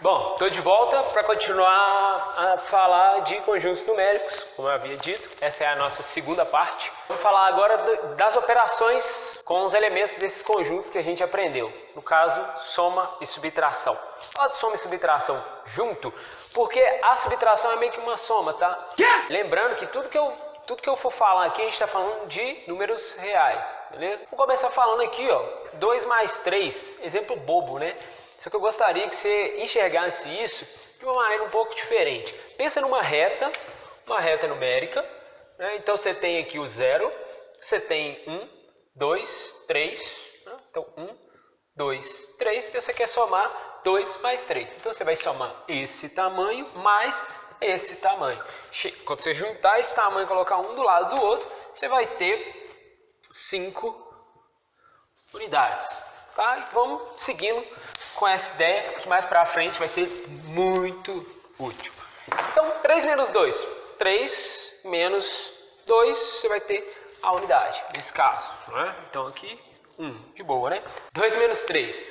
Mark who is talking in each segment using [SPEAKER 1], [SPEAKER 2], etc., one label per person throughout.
[SPEAKER 1] Bom, estou de volta para continuar a falar de conjuntos numéricos, como eu havia dito. Essa é a nossa segunda parte. Vamos falar agora das operações com os elementos desses conjuntos que a gente aprendeu. No caso, soma e subtração. Fala de soma e subtração junto, porque a subtração é meio que uma soma, tá? Lembrando que tudo que eu for falar aqui, a gente está falando de números reais, beleza? Vou começar falando aqui, ó, 2 mais 3, exemplo bobo, né? Só que eu gostaria que você enxergasse isso de uma maneira um pouco diferente. Pensa numa reta numérica, né? Então você tem aqui o 0, você tem 1, 2, 3, né? Então 1, 2, 3, e você quer somar 2 mais 3. Então você vai somar esse tamanho mais esse tamanho. Quando você juntar esse tamanho e colocar um do lado do outro, você vai ter 5 unidades. Tá? E vamos seguindo com essa ideia que mais para frente vai ser muito útil. Então, 3 menos 2. 3 menos 2, você vai ter a unidade, nesse caso. Né? Então aqui, 1, de boa, né? 2 menos 3.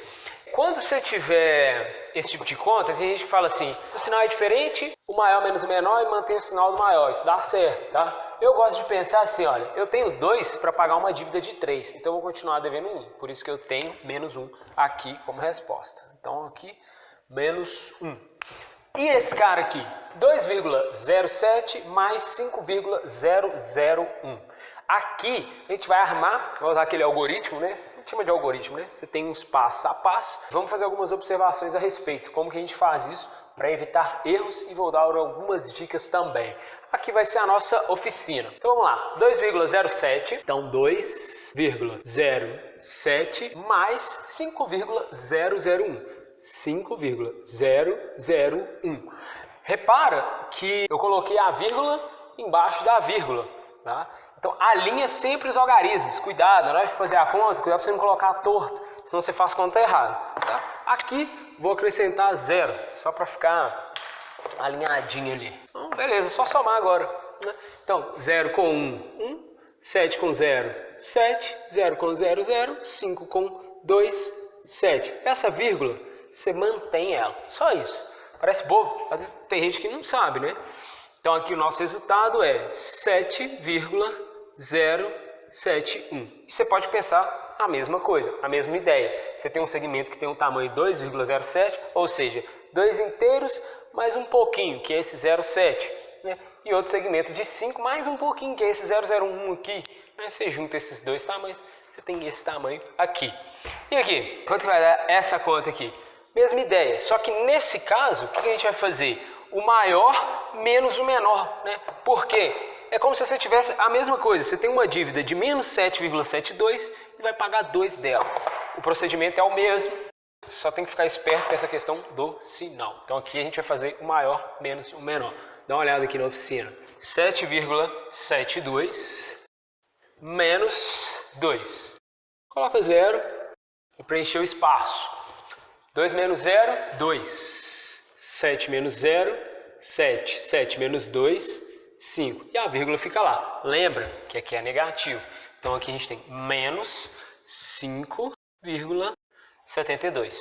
[SPEAKER 1] Quando você tiver esse tipo de conta, tem gente que fala assim, o sinal é diferente, o maior menos o menor e mantém o sinal do maior. Isso dá certo, tá? Eu gosto de pensar assim, olha, eu tenho 2 para pagar uma dívida de 3, então eu vou continuar devendo 1. Por isso que eu tenho menos 1 aqui como resposta. Então aqui, menos 1. E esse cara aqui, 2,07 mais 5,001. Aqui a gente vai armar, vou usar aquele algoritmo, né? A gente chama de algoritmo, né? Você tem uns passo a passo. Vamos fazer algumas observações a respeito. Como que a gente faz isso para evitar erros e vou dar algumas dicas também. Aqui vai ser a nossa oficina. Então vamos lá, 2,07. Então 2,07 mais 5,001. 5,001. Repara que eu coloquei a vírgula embaixo da vírgula, tá? Então alinha sempre os algarismos. Cuidado, na hora de fazer a conta, cuidado para você não colocar torto, senão você faz conta errada. Tá? Aqui vou acrescentar 0, só para ficar alinhadinho ali. Então, beleza, só somar agora. Né? Então 0 com 1, 1, 7 com 0, 7, 0 com 0, 0, 5 com 2, 7. Essa vírgula, você mantém ela, só isso. Parece bobo, às vezes tem gente que não sabe, né? Então aqui o nosso resultado é 7,071. E você pode pensar a mesma coisa, a mesma ideia. Você tem um segmento que tem um tamanho 2,07, ou seja, 2 inteiros mais um pouquinho, que é esse 0,7. Né? E outro segmento de 5 mais um pouquinho, que é esse 0,01 aqui. Né? Você junta esses dois tamanhos, você tem esse tamanho aqui. E aqui, quanto que vai dar essa conta aqui? Mesma ideia, só que nesse caso, o que a gente vai fazer? O maior menos o menor, né? Por quê? É como se você tivesse a mesma coisa, você tem uma dívida de menos 7,72 e vai pagar 2 dela. O procedimento é o mesmo, só tem que ficar esperto com essa questão do sinal. Então aqui a gente vai fazer o maior menos o menor. Dá uma olhada aqui na oficina. 7,72 menos 2. Coloca 0 e preencher o espaço. 2 menos 0, 2. 7 menos 0, 7. 7 menos 2, 5. E a vírgula fica lá. Lembra que aqui é negativo. Então aqui a gente tem menos 5,72.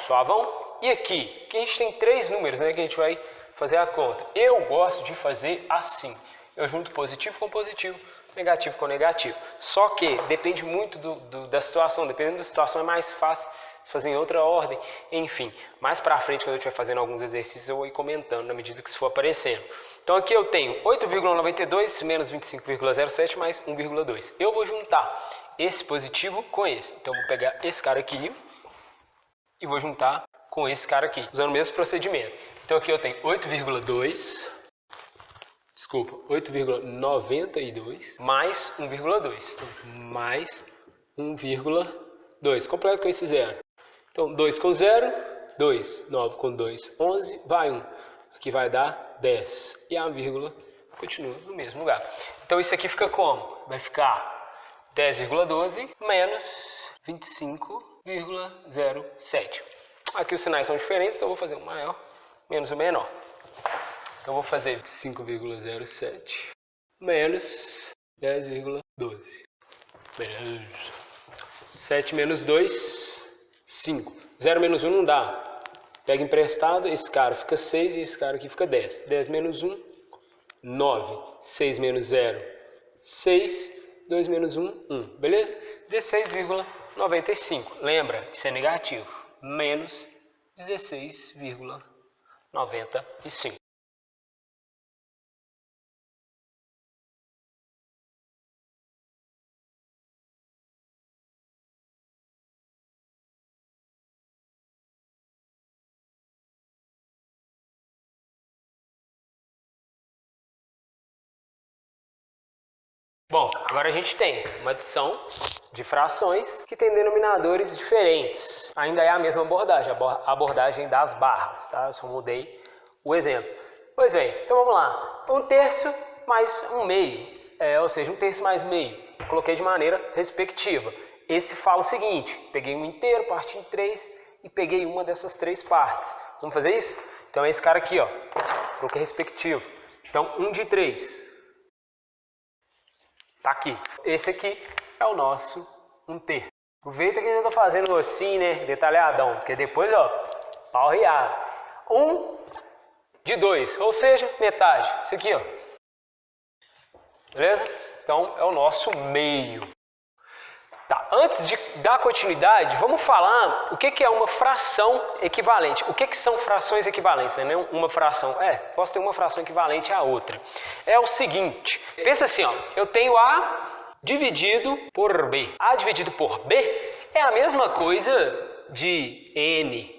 [SPEAKER 1] Suavão? E aqui a gente tem 3 números, né, que a gente vai fazer a conta. Eu gosto de fazer assim. Eu junto positivo com positivo, negativo com negativo. Só que depende muito da situação. Dependendo da situação é mais fácil fazer em outra ordem. Enfim, mais pra frente, quando eu estiver fazendo alguns exercícios, eu vou ir comentando na medida que isso for aparecendo. Então aqui eu tenho 8,92 menos 25,07 mais 1,2. Eu vou juntar esse positivo com esse. Então eu vou pegar esse cara aqui e vou juntar com esse cara aqui, usando o mesmo procedimento. Então aqui eu tenho 8,92 mais 1,2. Então, mais 1,2. Completo com esse 0. Então 2 com 0, 2. 9 com 2, 11. Vai 1. Aqui vai dar 10. E a vírgula continua no mesmo lugar. Então isso aqui fica como? Vai ficar 10,12 menos 25,07. Aqui os sinais são diferentes, então eu vou fazer o maior menos o menor. Então eu vou fazer 5,07 menos 10,12. 7 menos 2, 5. 0 menos 1 não dá. Pega emprestado, esse cara fica 6 e esse cara aqui fica 10. 10 menos 1, 9. 6 menos 0, 6. 2 menos 1, 1. Beleza? 16,95. Lembra, isso é negativo. Menos 16,95. Bom, agora a gente tem uma adição de frações que tem denominadores diferentes. Ainda é a mesma abordagem, a abordagem das barras, tá? Eu só mudei o exemplo. Pois bem, então vamos lá. 1/3 mais 1/2, ou seja, 1/3 mais meio. Coloquei de maneira respectiva. Esse fala o seguinte, peguei um inteiro, parti em 3 e peguei uma dessas 3 partes. Vamos fazer isso? Então é esse cara aqui, ó. Coloquei respectivo. Então 1/3. Tá aqui. Esse aqui é o nosso 1/3. Aproveita que eu tô fazendo assim, né? Detalhadão. Porque depois, ó, pau riado. 1/2. Ou seja, metade. Isso aqui, ó. Beleza? Então é o nosso meio. Tá. Antes de dar continuidade, vamos falar o que é uma fração equivalente. O que são frações equivalentes? Né? Uma fração. Posso ter uma fração equivalente à outra. É o seguinte. Pensa assim, ó. Eu tenho A dividido por B. A dividido por B é a mesma coisa de N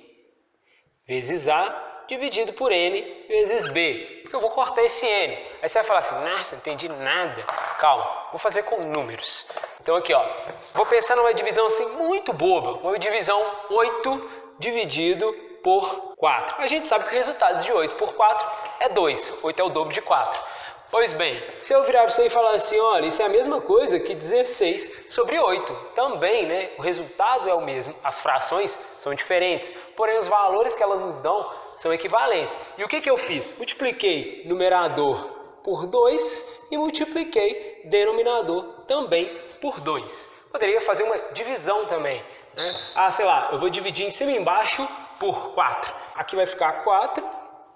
[SPEAKER 1] vezes A dividido por N vezes B. Porque eu vou cortar esse N. Aí você vai falar assim, nossa, não entendi nada. Calma, vou fazer com números. Então aqui, ó, vou pensar numa divisão assim muito boba. Uma divisão 8 dividido por 4. A gente sabe que o resultado de 8 por 4 é 2. 8 é o dobro de 4. Pois bem, se eu virar para você e falar assim, olha, isso é a mesma coisa que 16 sobre 8. Também, né? O resultado é o mesmo, as frações são diferentes, porém os valores que elas nos dão são equivalentes. E o que eu fiz? Multipliquei numerador por 2 e multipliquei denominador também por 2. Poderia fazer uma divisão também, né? Sei lá, eu vou dividir em cima e embaixo por 4. Aqui vai ficar 4.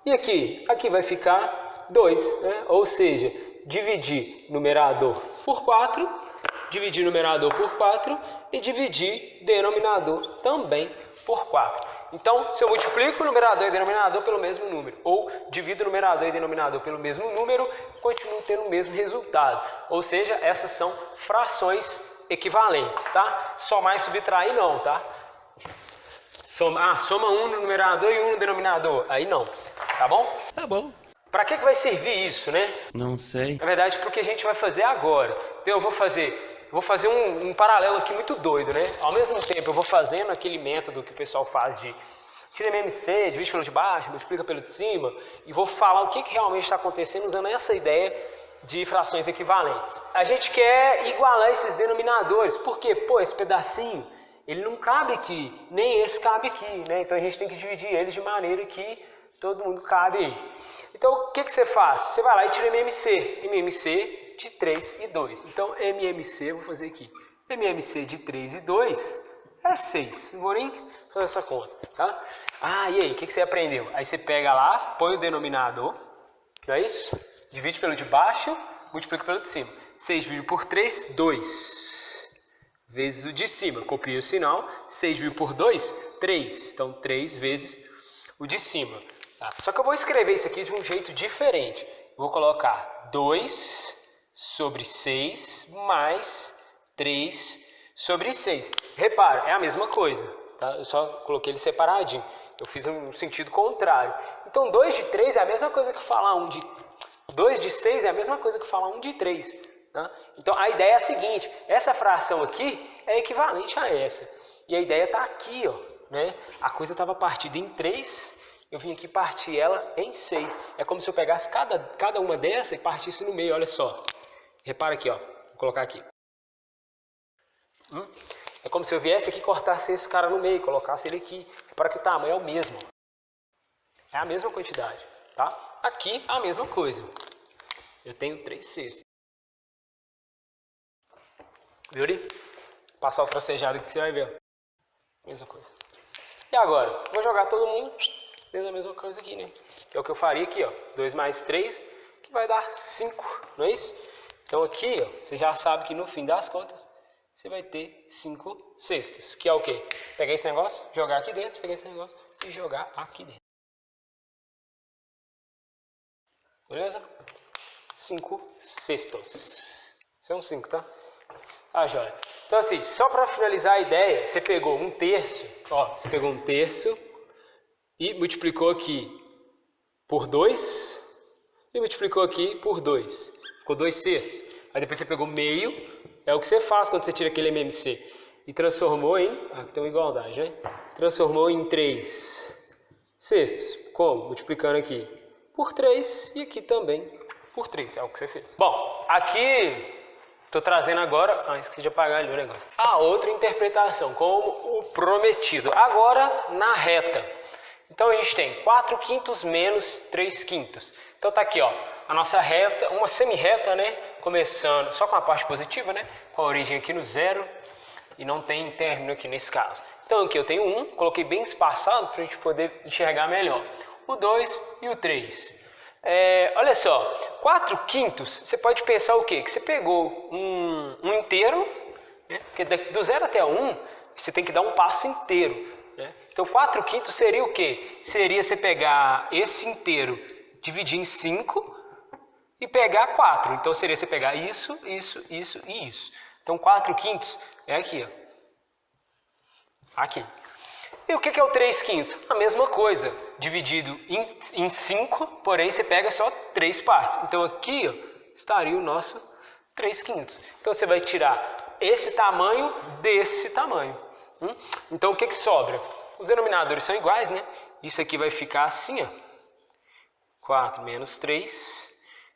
[SPEAKER 1] E aqui vai ficar 2, né? Ou seja, dividir numerador por 4, dividir numerador por 4 e dividir denominador também por 4. Então, se eu multiplico numerador e denominador pelo mesmo número, ou divido numerador e denominador pelo mesmo número, continuo tendo o mesmo resultado. Ou seja, essas são frações equivalentes, tá? Somar e subtrair não, tá? Soma um no numerador e um no denominador. Aí não, tá bom?
[SPEAKER 2] Tá bom.
[SPEAKER 1] Para que vai servir isso, né?
[SPEAKER 2] Não sei.
[SPEAKER 1] Na verdade, porque a gente vai fazer agora. Então eu vou fazer um paralelo aqui muito doido, né? Ao mesmo tempo eu vou fazendo aquele método que o pessoal faz de tira MMC, divide pelo de baixo, multiplica pelo de cima, e vou falar o que realmente está acontecendo usando essa ideia de frações equivalentes. A gente quer igualar esses denominadores, porque, pô, esse pedacinho ele não cabe aqui, nem esse cabe aqui, né? Então a gente tem que dividir eles de maneira que todo mundo cabe aí. Então o que você faz? Você vai lá e tira MMC. MMC de 3 e 2. Então MMC, vou fazer aqui. MMC de 3 e 2 é 6. Não vou nem fazer essa conta, tá? E aí, o que você aprendeu? Aí você pega lá, põe o denominador, não é isso? Divide pelo de baixo, multiplica pelo de cima. 6 dividido por 3, 2. Vezes o de cima, copia o sinal, 6 dividido por 2, 3. Então, 3 vezes o de cima. Tá? Só que eu vou escrever isso aqui de um jeito diferente. Vou colocar 2 sobre 6 mais 3 sobre 6. Repara, é a mesma coisa. Tá? Eu só coloquei ele separadinho. Eu fiz um sentido contrário. Então, 2 de 3 é a mesma coisa que falar 1 de 2 de 6 é a mesma coisa que falar 1 de 3. Tá? Então a ideia é a seguinte, essa fração aqui é equivalente a essa. E a ideia está aqui, ó, né? A coisa estava partida em 3, eu vim aqui partir ela em 6. É como se eu pegasse cada uma dessa e partisse no meio, olha só. Repara aqui, ó, vou colocar aqui. É como se eu viesse aqui e cortasse esse cara no meio, colocasse ele aqui. Repara que o tamanho é o mesmo. É a mesma quantidade, tá? Aqui a mesma coisa. Eu tenho 3/6. Viu ali? Passar o tracejado aqui que você vai ver. Mesma coisa. E agora? Vou jogar todo mundo dentro da mesma coisa aqui, né? Que é o que eu faria aqui, ó. 2 mais 3, que vai dar 5, não é isso? Então aqui, ó, você já sabe que no fim das contas, você vai ter 5 sextos, que é o quê? Pegar esse negócio, jogar aqui dentro, pegar esse negócio e jogar aqui dentro. Beleza? 5 sextos. São 5, tá? Ah, joia. Então assim, só para finalizar a ideia, você pegou 1/3, ó, você pegou 1/3 e multiplicou aqui por 2 e multiplicou aqui por 2. Ficou 2 sextos. Aí depois você pegou meio, é o que você faz quando você tira aquele MMC. E transformou em, aqui tem uma igualdade, né? Transformou em 3 sextos. Como? Multiplicando aqui por 3 e aqui também por 3. É o que você fez. Bom, aqui estou trazendo agora, esqueci de apagar ali o negócio. A outra interpretação, como o prometido. Agora na reta. Então a gente tem 4/5 menos 3/5. Então tá aqui, ó, a nossa reta, uma semi-reta, né? Começando só com a parte positiva, né? Com a origem aqui no 0 e não tem término aqui nesse caso. Então aqui eu tenho 1, coloquei bem espaçado para a gente poder enxergar melhor. O 2 e o 3. Olha só, 4/5, você pode pensar o quê? Que você pegou um inteiro, né? Porque do 0 até 1, você tem que dar um passo inteiro, né? Então 4/5 seria o quê? Seria você pegar esse inteiro, dividir em 5 e pegar 4. Então seria você pegar isso, isso, isso e isso. Então 4/5 é aqui, ó. Aqui. E o que é o 3/5? A mesma coisa, dividido em 5, porém você pega só 3 partes. Então aqui, ó, estaria o nosso 3/5. Então você vai tirar esse tamanho desse tamanho. Então o que sobra? Os denominadores são iguais, né? Isso aqui vai ficar assim, ó. 4 menos 3,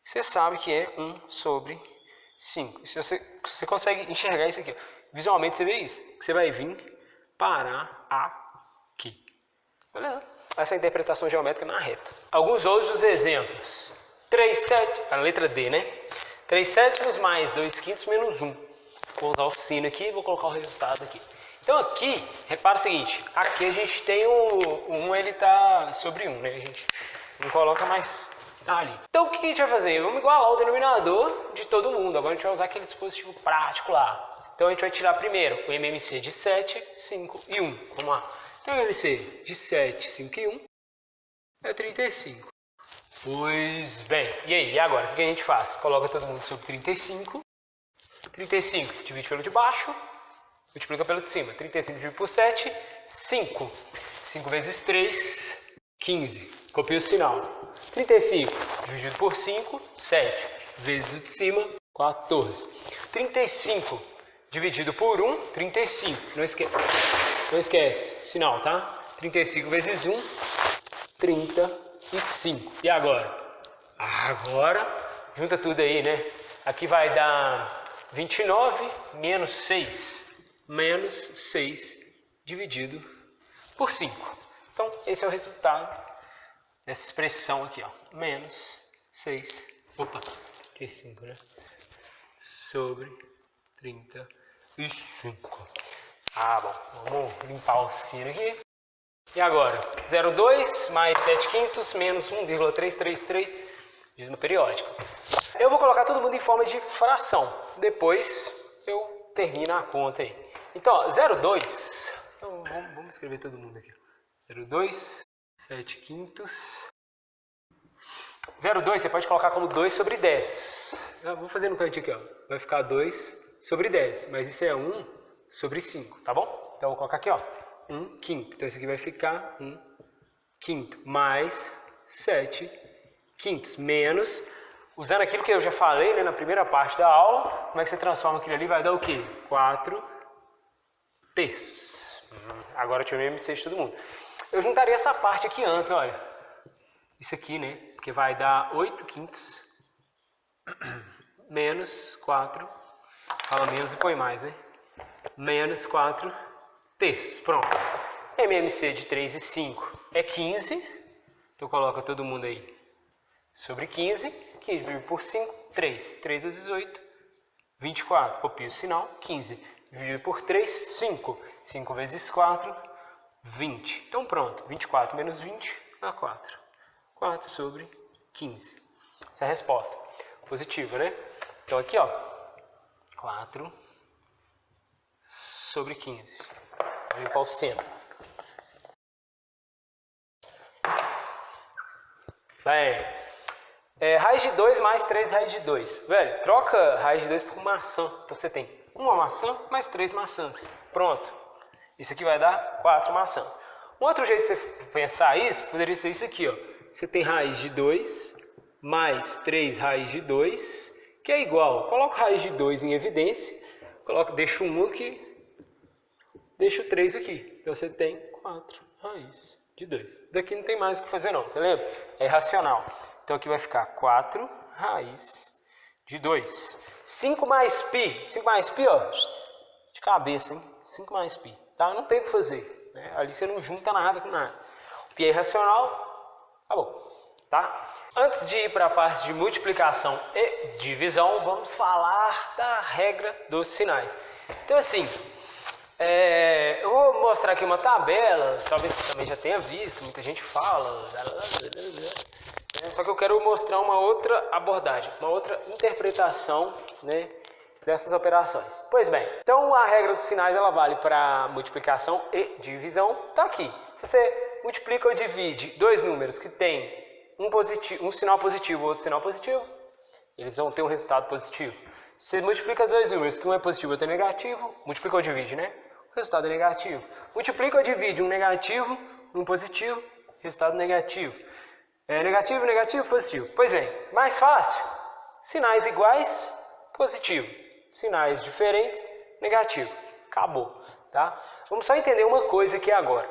[SPEAKER 1] você sabe que é 1/5. Se você consegue enxergar isso aqui, ó, visualmente você vê isso, que você vai vir parar aqui. Beleza? Essa é a interpretação geométrica na reta. Alguns outros exemplos. 3/7, a letra D, né? 3/7 mais 2/5 menos 1. Vou usar a oficina aqui e vou colocar o resultado aqui. Então aqui, repara o seguinte, aqui a gente tem o 1, ele está sobre 1, né? A gente não coloca, mas tá ali. Então o que a gente vai fazer? Vamos igualar o denominador de todo mundo. Agora a gente vai usar aquele dispositivo prático lá. Então a gente vai tirar primeiro o MMC de 7, 5 e 1. Vamos lá. Então o MMC de 7, 5 e 1 é 35. Pois bem, e aí? E agora? O que a gente faz? Coloca todo mundo sobre 35. 35 divide pelo de baixo, multiplica pelo de cima. 35 dividido por 7, 5. 5 vezes 3, 15. Copia o sinal. 35 dividido por 5, 7. Vezes o de cima, 14. 35 dividido por 1, 35. Não esquece. Sinal, tá? 35 vezes 1, 35. E agora? Agora, junta tudo aí, né? Aqui vai dar 29 menos 6. Menos 6 dividido por 5. Então, esse é o resultado dessa expressão aqui, ó. Menos 6. Opa, 35, né? Sobre 35. Ah, bom. Vamos limpar o sino aqui. E agora? 0,2 mais 7/5 menos 1,333, dízima periódica. Eu vou colocar todo mundo em forma de fração. Depois eu termino a conta aí. Então, ó, 0,2. Então, vamos escrever todo mundo aqui. 0,2, 7/5. 0,2 você pode colocar como 2 sobre 10. Eu vou fazer no cantinho aqui, ó. Vai ficar 2 sobre 10. Mas isso é 1 sobre 5, tá bom? Então, eu vou colocar aqui, ó. 1/5. Então, isso aqui vai ficar 1/5 mais 7/5 menos, usando aquilo que eu já falei, né, na primeira parte da aula, como é que você transforma aquilo ali? Vai dar o quê? 4/3. Agora eu tinha o MMC de todo mundo. Eu juntaria essa parte aqui antes, olha. Isso aqui, né? Porque vai dar 8/5 menos 4. Fala menos e põe mais, né? Menos 4/3. Pronto. MMC de 3 e 5 é 15. Então coloca todo mundo aí sobre 15. 15 dividido por 5, 3. 3 vezes 8, 24. Copia o sinal. 15 dividido por 3, 5. 5 vezes 4, 20. Então pronto. 24 menos 20, a 4. 4 sobre 15. Essa é a resposta. Positiva, né? Então aqui, ó. 4 sobre 15. Vem para o centro. Bem, raiz de 2 mais 3 raiz de 2. Velho, troca raiz de 2 por maçã. Então você tem uma maçã mais 3 maçãs. Pronto. Isso aqui vai dar 4 maçãs. Um outro jeito de você pensar isso, poderia ser isso aqui, ó. Você tem raiz de 2 mais 3 raiz de 2, que é igual. Coloco raiz de 2 em evidência, deixo 1 aqui, deixo 3 aqui. Então você tem 4 raiz de 2. Daqui não tem mais o que fazer não, você lembra? É irracional. Então aqui vai ficar 4 raiz de 2. 5 mais π. 5 mais π, ó, de cabeça, hein? 5 mais π. Tá? Não tem o que fazer. Né? Ali você não junta nada com nada. O π é irracional, acabou. Tá? Antes de ir para a parte de multiplicação e divisão, vamos falar da regra dos sinais. Então assim, eu vou mostrar aqui uma tabela, talvez você também já tenha visto, muita gente fala, só que eu quero mostrar uma outra abordagem, uma outra interpretação, né, dessas operações. Pois bem, então a regra dos sinais ela vale para multiplicação e divisão. Tá aqui. Se você multiplica ou divide dois números que têm um sinal positivo e outro sinal positivo, eles vão ter um resultado positivo. Se multiplica os dois números que um é positivo e outro é negativo, multiplica ou divide, né? O resultado é negativo. Multiplica ou divide um negativo, um positivo, resultado negativo. Negativo, negativo, positivo. Pois bem, mais fácil. Sinais iguais, positivo. Sinais diferentes, negativo. Acabou, tá? Vamos só entender uma coisa aqui agora.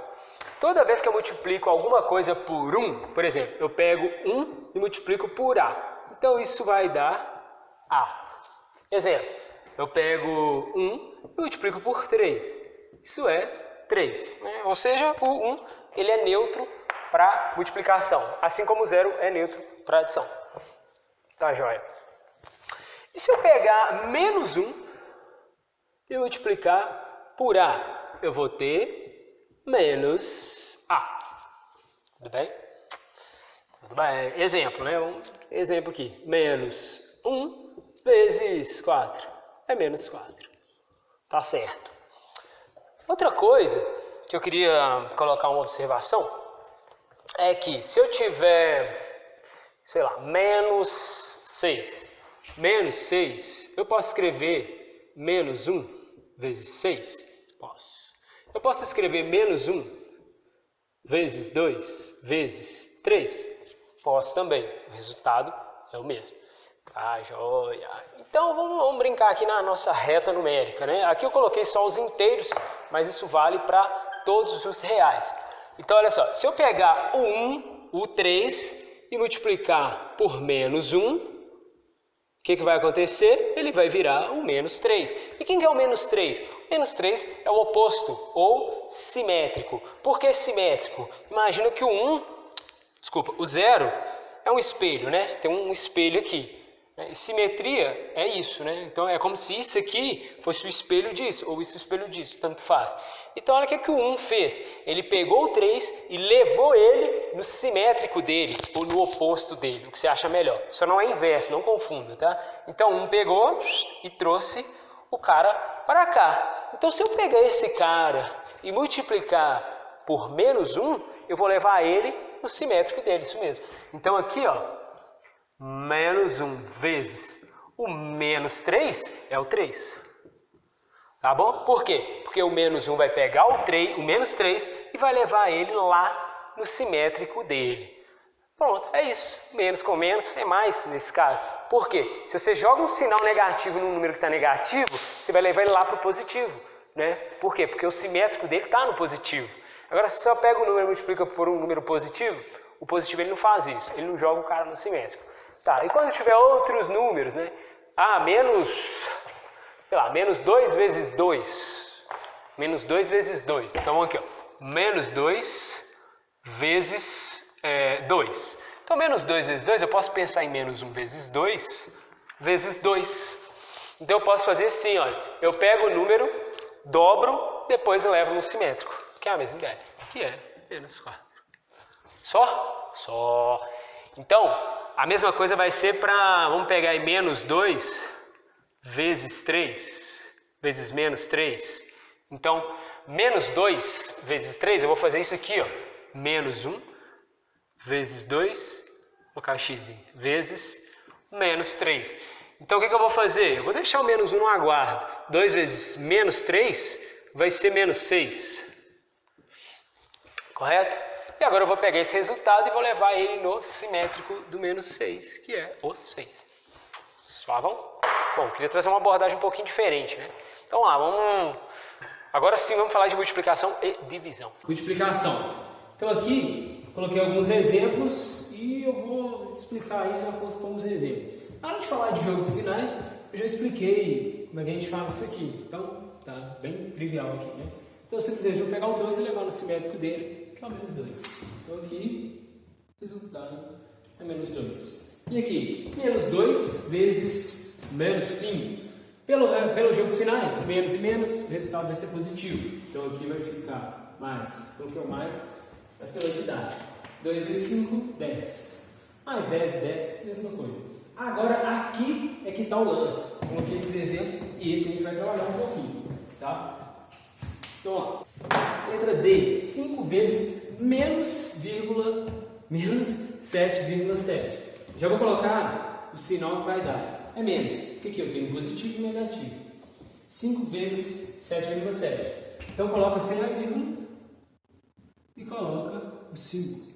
[SPEAKER 1] Toda vez que eu multiplico alguma coisa por 1, por exemplo, eu pego 1 e multiplico por A. Então isso vai dar A. Exemplo, eu pego 1 e multiplico por 3. Isso é 3. Né? Ou seja, o 1 ele é neutro para multiplicação, assim como o 0 é neutro para adição. Tá joia? E se eu pegar menos 1 e multiplicar por A, eu vou ter menos A. Tudo bem? Tudo bem. Exemplo, né? Um exemplo aqui. Menos 1 vezes 4 é menos 4. Tá certo. Outra coisa que eu queria colocar uma observação é que se eu tiver, sei lá, menos 6, eu posso escrever menos 1 vezes 6? Posso. Eu posso escrever menos 1 vezes 2 vezes 3? Posso também. O resultado é o mesmo. Tá, joia. Então vamos brincar aqui na nossa reta numérica, né? Aqui eu coloquei só os inteiros, mas isso vale para todos os reais. Então olha só, se eu pegar o 1, o 3 e multiplicar por menos 1, o que vai acontecer? Ele vai virar o menos 3. E quem que é o menos 3? O menos 3 é o oposto, ou simétrico. Por que simétrico? Imagina que o 0 é um espelho, né? Tem um espelho aqui. E simetria é isso, né? Então é como se isso aqui fosse o espelho disso, ou isso o espelho disso, tanto faz. Então olha o que o 1 fez. Ele pegou o 3 e levou ele no simétrico dele, ou no oposto dele, o que você acha melhor. Isso não é inverso, não confunda, tá? Então 1 pegou e trouxe o cara para cá. Então se eu pegar esse cara e multiplicar por menos 1, eu vou levar ele no simétrico dele, isso mesmo. Então aqui, ó, menos 1 vezes o menos 3 é o 3. Tá bom? Por quê? Porque o menos 1 vai pegar o menos 3 e vai levar ele lá no simétrico dele. Pronto, é isso. Menos com menos é mais nesse caso. Por quê? Se você joga um sinal negativo num número que está negativo, você vai levar ele lá para o positivo. Né? Por quê? Porque o simétrico dele está no positivo. Agora, se você só pega o número e multiplica por um número positivo, o positivo ele não faz isso. Ele não joga o cara no simétrico. Tá, e quando tiver outros números, né? Menos 2 vezes 2. Menos 2 vezes 2. Então, aqui, ó. Menos 2 vezes 2. Então, menos 2 vezes 2, eu posso pensar em menos 1 vezes 2 vezes 2. Então, eu posso fazer assim, olha. Eu pego o número, dobro, depois eu levo no simétrico. Que é a mesma ideia. Que é menos 4. Só? Só. Então, a mesma coisa vai ser para, vamos pegar aí menos 2 vezes 3, vezes menos 3. Então, menos 2 vezes 3, eu vou fazer isso aqui, ó. Menos 1 vezes 2, vou colocar x, vezes menos 3. Então, o que eu vou fazer? Eu vou deixar o menos 1 no aguardo. 2 vezes menos 3 vai ser menos 6. Correto? E agora eu vou pegar esse resultado e vou levar ele no simétrico do menos 6, que é o 6. Suavão? Bom, queria trazer uma abordagem um pouquinho diferente, né? Então lá, vamos... Agora sim vamos falar de multiplicação e divisão.
[SPEAKER 2] Multiplicação. Então aqui, coloquei alguns exemplos e eu vou explicar aí de acordo com os exemplos. Na hora de falar de jogo de sinais, eu já expliquei como é que a gente faz isso aqui. Então, tá bem trivial aqui, né? Então, eu simplesmente vou pegar o 2 e levar no simétrico dele, que é o menos 2. Então, aqui, o resultado é menos 2. E aqui, menos 2 vezes menos 5. Pelo jogo de sinais, menos e menos, o resultado vai ser positivo. Então, aqui vai ficar mais. Coloquei o mais, mas pela entidade. 2 vezes 5, 10. Mais 10 e 10, mesma coisa. Agora, aqui é que está o lance. Coloquei esses exemplos e esse a gente vai trabalhar um pouquinho, tá? Então, ó, letra D, 5 vezes menos 7,7. Já vou colocar o sinal que vai dar. É menos, porque aqui eu tenho positivo e negativo. 5 vezes 7,7. Então, coloca sem a vírgula e coloca o 5.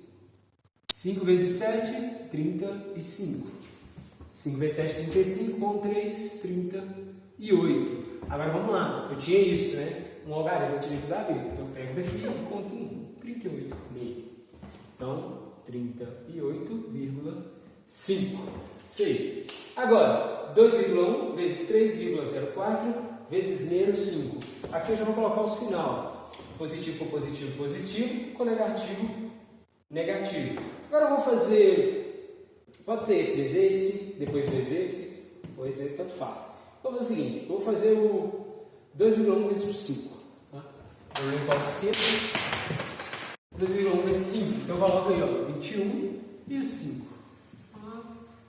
[SPEAKER 2] 5 vezes 7, 35. 5 vezes 7, 35, com 3, 38. Agora vamos lá, eu tinha isso, né? Um algarismo eu tive que dar vírgula. Então eu pego daqui e conto 1, 38, meio. Então, 38,5. Isso aí. Agora, 2,1 vezes 3,04 vezes menos 5. Aqui eu já vou colocar o sinal. Positivo com positivo, positivo, com negativo, negativo. Agora eu vou fazer, pode ser esse vezes esse, depois vezes esse, ou esse vezes tanto faz. Então eu vou fazer o seguinte, eu vou fazer o 2,1 vezes o 5. Tá? Eu vou colocar 5, 2,1 vezes 5, então eu coloco aí, ó, 21 e o 5.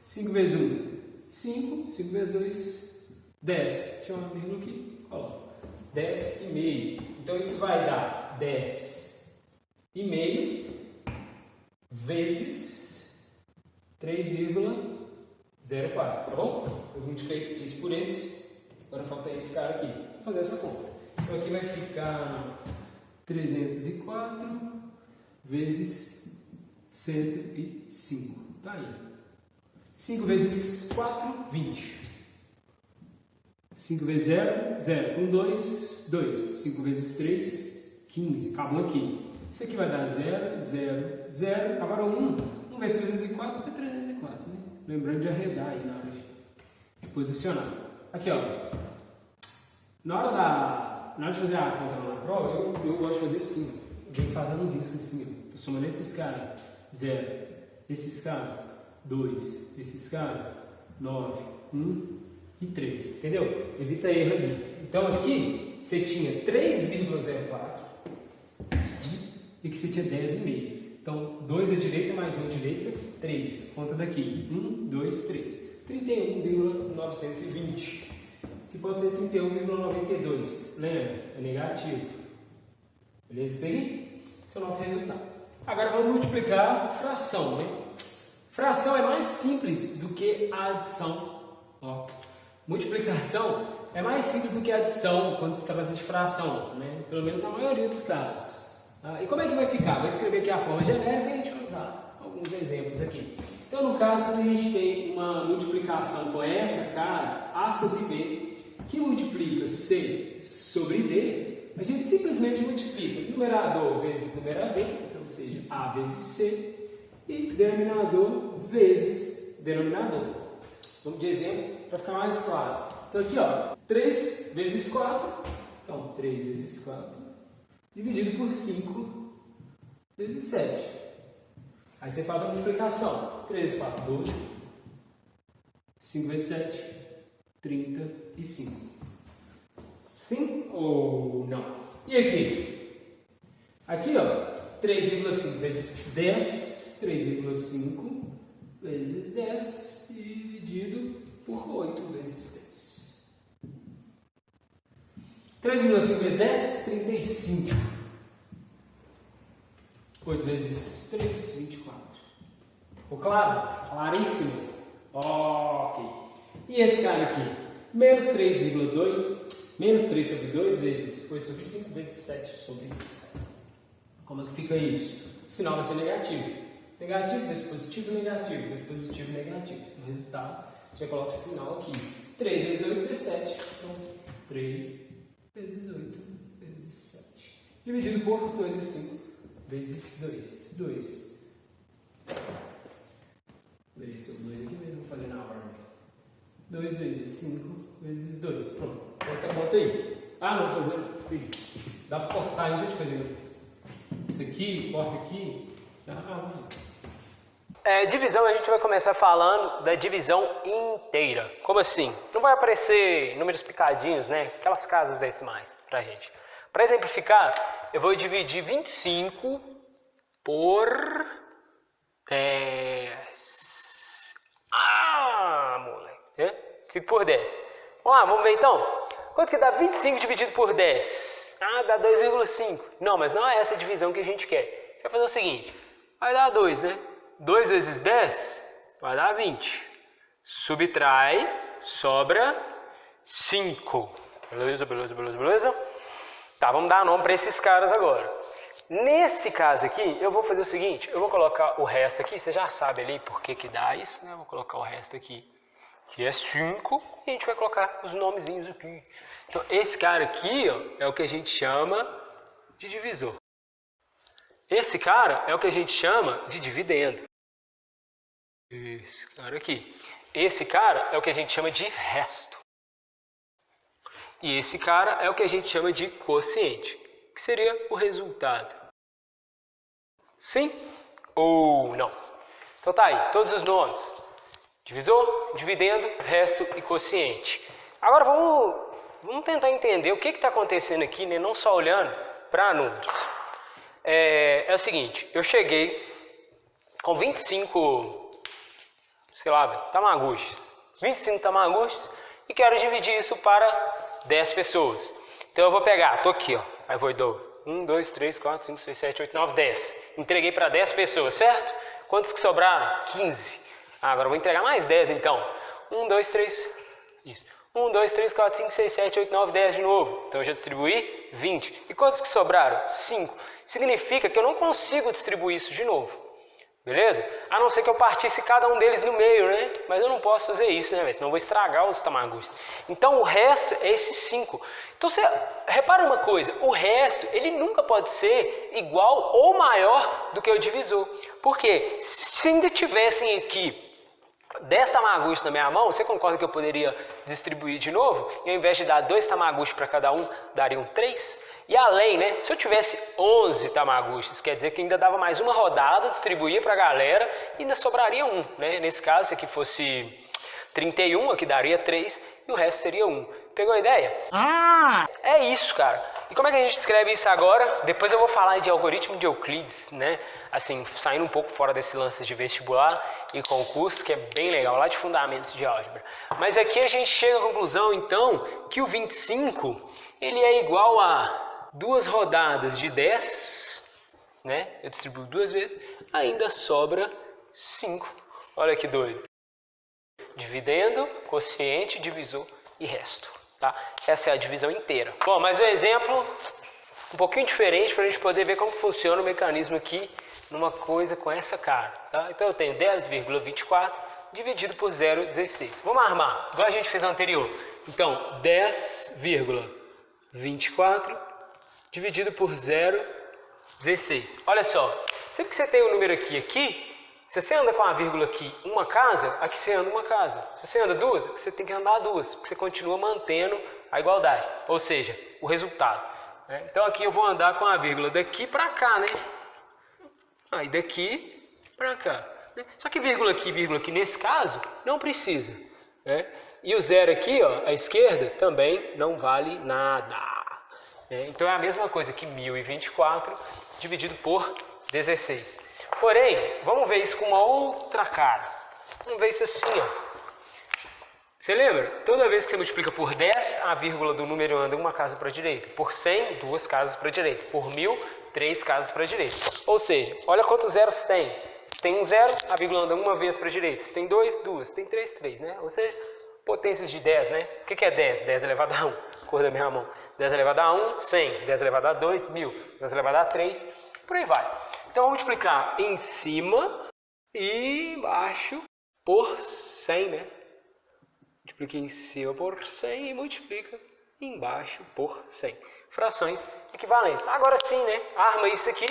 [SPEAKER 2] 5 vezes 1, 5, 5 vezes 2, 10. Tinha uma vírgula aqui, coloco. 10 e meio. Então isso vai dar 10 e meio vezes 3,04, tá bom? Eu multipliquei isso por esse, agora falta esse cara aqui. Vou fazer essa conta. Então aqui vai ficar 304 vezes 105. Tá aí. 5 vezes 4, 20. 5 vezes 0, 0. Com 2, 2. 5 vezes 3, 15. Acabou aqui. Isso aqui vai dar 0, 0, 0. Agora 1. 1 vezes 304 é 304. Né? Lembrando de arredar aí na hora de posicionar. Aqui, ó. Na hora de fazer a conta na prova, eu gosto de fazer assim. Eu venho fazendo um risco assim. Estou somando esses caras. 0. Esses caras. 2. Esses caras. 9. 1 e 3. Entendeu? Evita erro ali. Então aqui você tinha 3,04 e que você tinha 10,5. Então 2 à direita mais 1 à direita, 3. Conta daqui. 1, 2, 3. 31,920. Que pode ser 31,92. Lembra? É negativo. Beleza? Isso aí? Esse é o nosso resultado. Agora vamos multiplicar fração, né? Fração é mais simples do que a adição. Ó. Multiplicação é mais simples do que a adição quando se trata de fração, né? Pelo menos na maioria dos casos. E como é que vai ficar? Vou escrever aqui a forma genérica e a gente vai usar alguns exemplos aqui. Então, no caso, quando a gente tem uma multiplicação com essa cara, A sobre B, que multiplica C sobre D, a gente simplesmente multiplica numerador vezes numerador, então seja A vezes C, e denominador vezes denominador. Vamos de exemplo para ficar mais claro. Então aqui, ó, 3 vezes 4, então 3 vezes 4, dividido por 5 vezes 7. Aí você faz a multiplicação. 3 vezes 4, 12. 5 vezes 7, 35. Sim ou não? E aqui? Aqui, ó, 3,5 vezes 10, 3,5 vezes 10 dividido por 8 vezes 3. 3,5 vezes 10, 35. 8 vezes 3, 24. Ficou claro? Claríssimo? Ok. E esse cara aqui? Menos 3,2, menos 3 sobre 2 vezes 8 sobre 5 vezes 7 sobre 2. Como é que fica isso? O sinal vai ser negativo. Negativo vezes positivo, negativo vezes positivo, negativo. No resultado, já coloca o sinal aqui. 3 vezes 8 vezes 7. Então, 3 vezes 8 vezes 7. Dividido por 2 vezes 5 vezes 2. 2. Vou esse 2 aqui mesmo, vou fazer na ordem. 2 vezes 5 vezes 2. Pronto. Essa conta aí. Ah, não, vou fazer isso. Dá para cortar ainda de coisa. Isso aqui, corta aqui. Vou fazer.
[SPEAKER 1] Divisão, a gente vai começar falando da divisão inteira. Como assim? Não vai aparecer números picadinhos, né? Aquelas casas decimais pra gente. Para exemplificar, eu vou dividir 25 por 10. Moleque. 5 por 10. Vamos lá, vamos ver então. Quanto que dá 25 dividido por 10? Dá 2,5. Não, mas não é essa divisão que a gente quer. A gente vai fazer o seguinte. Vai dar 2, né? 2 vezes 10 vai dar 20. Subtrai, sobra 5. Beleza, beleza, beleza, beleza? Tá, vamos dar nome para esses caras agora. Nesse caso aqui, eu vou fazer o seguinte. Eu vou colocar o resto aqui. Você já sabe ali por que dá isso, né? Eu vou colocar o resto aqui, que é 5. E a gente vai colocar os nomezinhos aqui. Então, esse cara aqui, ó, é o que a gente chama de divisor. Esse cara é o que a gente chama de dividendo. Esse cara aqui. Esse cara é o que a gente chama de resto. E esse cara é o que a gente chama de quociente, que seria o resultado. Sim ou não? Então tá aí, todos os nomes. Divisor, dividendo, resto e quociente. Agora vamos tentar entender o que está acontecendo aqui, né? Não só olhando para números. É o seguinte, eu cheguei com 25, sei lá, tamaguchis. 25 tamaguchis e quero dividir isso para 10 pessoas. Então eu vou pegar, tô aqui, ó. Aí vou dou 1, 2, 3, 4, 5, 6, 7, 8, 9, 10. Entreguei para 10 pessoas, certo? Quantos que sobraram? 15. Agora eu vou entregar mais 10 então. 1, 2, 3. Isso. 1, 2, 3, 4, 5, 6, 7, 8, 9, 10 de novo. Então eu já distribuí 20. E quantos que sobraram? 5. Significa que eu não consigo distribuir isso de novo. Beleza? A não ser que eu partisse cada um deles no meio, né? Mas eu não posso fazer isso, né? Senão eu vou estragar os tamaguchis. Então o resto é esses 5. Então você repara uma coisa. O resto, ele nunca pode ser igual ou maior do que o divisor. Por quê? Se ainda tivessem aqui 10 tamaguchis na minha mão, você concorda que eu poderia distribuir de novo? E ao invés de dar 2 tamaguchis para cada um, dariam 3? E além, né? Se eu tivesse 11 tamaguchis, quer dizer que ainda dava mais uma rodada, distribuía para a galera e ainda sobraria 1, né? Nesse caso, se aqui fosse 31, aqui daria 3 e o resto seria 1. Pegou a ideia? É isso, cara. E como é que a gente escreve isso agora? Depois eu vou falar de algoritmo de Euclides, né? Assim, saindo um pouco fora desse lance de vestibular e concurso, que é bem legal, lá de fundamentos de álgebra. Mas aqui a gente chega à conclusão, então, que o 25, ele é igual a 2 rodadas de 10, né? Eu distribuo 2 vezes, ainda sobra 5. Olha que doido. Dividendo, quociente, divisor e resto. Tá? Essa é a divisão inteira. Bom, mas um exemplo um pouquinho diferente para a gente poder ver como funciona o mecanismo aqui numa coisa com essa cara. Tá? Então eu tenho 10,24 dividido por 0,16. Vamos armar, igual a gente fez no anterior. Então, 10,24 dividido por 0,16. Olha só, sempre que você tem um número aqui, se você anda com a vírgula aqui uma casa, aqui você anda uma casa. Se você anda duas, aqui você tem que andar duas, porque você continua mantendo a igualdade, ou seja, o resultado. Né? Então aqui eu vou andar com a vírgula daqui para cá, né? Aí daqui para cá. Né? Só que vírgula aqui, nesse caso, não precisa. Né? E o zero aqui, ó, à esquerda, também não vale nada. Então é a mesma coisa que 1024 dividido por 16. Porém, vamos ver isso com uma outra cara. Vamos ver isso assim, ó. Você lembra? Toda vez que você multiplica por 10, a vírgula do número anda uma casa para a direita. Por 100, 2 casas para a direita. Por 1000, 3 casas para a direita. Ou seja, olha quantos zeros tem. Se tem um zero, a vírgula anda uma vez para a direita. Se tem 2, 2. Se tem 3, 3, né? Ou seja, potências de 10, né? O que é 10? 10 elevado a 1. Cor da minha mão. 10 elevado a 1, 100. 10 elevado a 2, 1000. 10 elevado a 3, por aí vai. Então, vamos multiplicar em cima e embaixo por 100, né? Multiplica em cima por 100 e multiplica embaixo por 100. Frações equivalentes. Agora sim, né? Arma isso aqui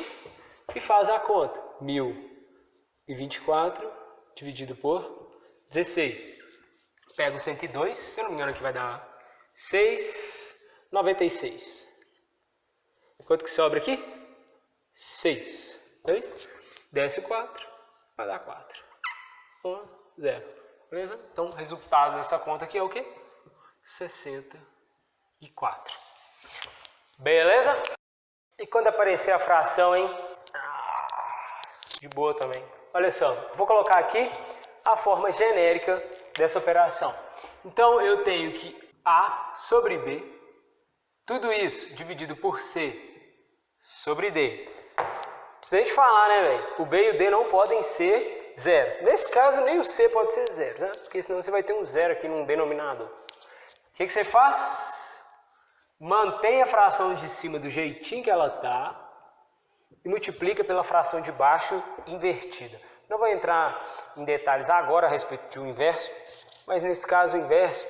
[SPEAKER 1] e faz a conta. 1024 dividido por 16. Pega o 102, se eu não me engano aqui vai dar 6,96. Quanto que sobra aqui? 6. É isso? Desce o 4, vai dar 4. 1, 0. Beleza? Então, o resultado dessa conta aqui é o quê? 64. Beleza? E quando aparecer a fração, hein? De boa também. Olha só, vou colocar aqui a forma genérica dessa operação. Então, eu tenho que A sobre B, tudo isso dividido por C sobre D. Precisa de falar, né, velho? O B e o D não podem ser zeros. Nesse caso, nem o C pode ser zero, né? Porque senão você vai ter um zero aqui num denominador. O que você faz? Mantém a fração de cima do jeitinho que ela está e multiplica pela fração de baixo invertida. Não vou entrar em detalhes agora a respeito de um inverso, mas nesse caso o inverso,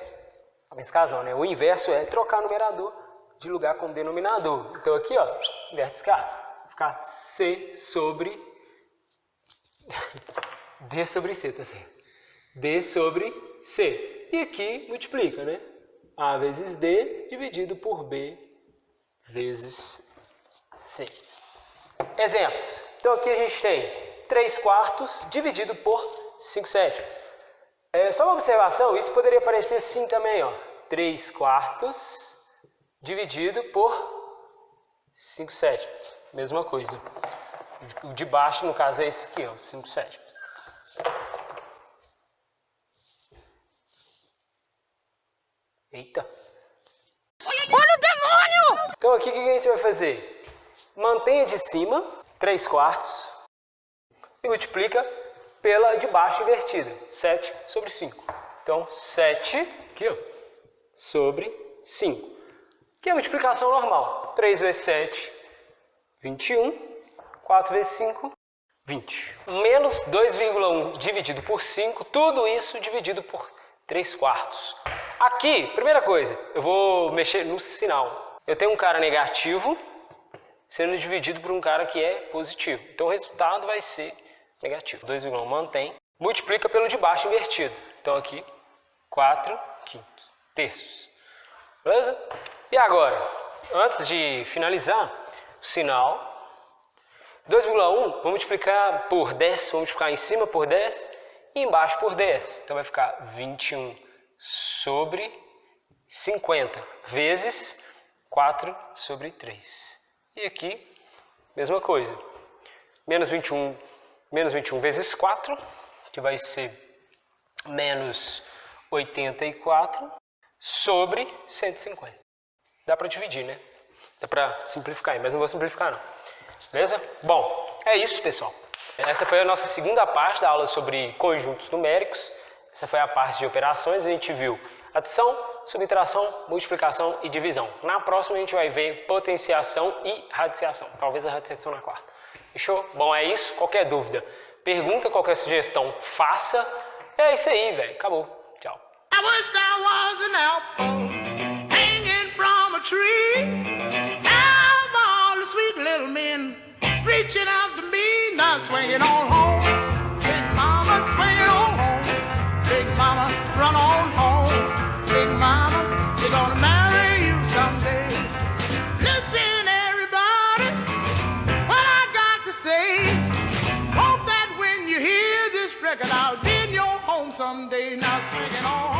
[SPEAKER 1] nesse caso não, né? O inverso é trocar o numerador de lugar com o denominador. Então aqui, ó, inverte esse cara, vai ficar C sobre D sobre C, tá certo? D sobre C. E aqui multiplica, né? A vezes D dividido por B vezes C. Exemplos. Então aqui a gente tem 3 quartos dividido por 5 sétimos. Só uma observação, isso poderia aparecer assim também, ó. 3 quartos dividido por 5 sétimos. Mesma coisa. O de baixo, no caso, é esse aqui, ó, 5 sétimos. Eita!
[SPEAKER 3] Olha o demônio!
[SPEAKER 1] Então aqui o que a gente vai fazer? Mantenha de cima 3 quartos e multiplica pela de baixo invertida, 7 sobre 5. Então 7 aqui, ó, sobre 5. Que é a multiplicação normal. 3 vezes 7, 21. 4 vezes 5, 20. Menos 2,1 dividido por 5, tudo isso dividido por 3 quartos. Aqui, primeira coisa, eu vou mexer no sinal. Eu tenho um cara negativo sendo dividido por um cara que é positivo. Então o resultado vai ser negativo. 2,1 mantém. Multiplica pelo de baixo invertido. Então aqui, 4 quintos, terços. Beleza? E agora, antes de finalizar, o sinal 2,1, vou multiplicar por 10, vou multiplicar em cima por 10 e embaixo por 10. Então vai ficar 21 sobre 50 vezes 4 sobre 3. E aqui, mesma coisa. Menos 21 vezes 4, que vai ser menos 84 sobre 150. Dá para dividir, né? Dá para simplificar, mas não vou simplificar não. Beleza? Bom, é isso, pessoal. Essa foi a nossa segunda parte da aula sobre conjuntos numéricos. Essa foi a parte de operações. A gente viu adição, subtração, multiplicação e divisão. Na próxima a gente vai ver potenciação e radiciação. Talvez a radiciação na quarta. Fechou? Bom, é isso. Qualquer dúvida, pergunta, qualquer sugestão, faça. É isso aí, velho. Acabou. Tchau.
[SPEAKER 3] I wish there was an apple hanging from a tree. Sweet little men reaching out to me, now swinging on home. Big mama, swinging on home. Big mama, run on home. Big mama, she's gonna marry you someday. Listen, everybody, what I got to say. Hope that when you hear this record, I'll be in your home someday. Now swinging on home.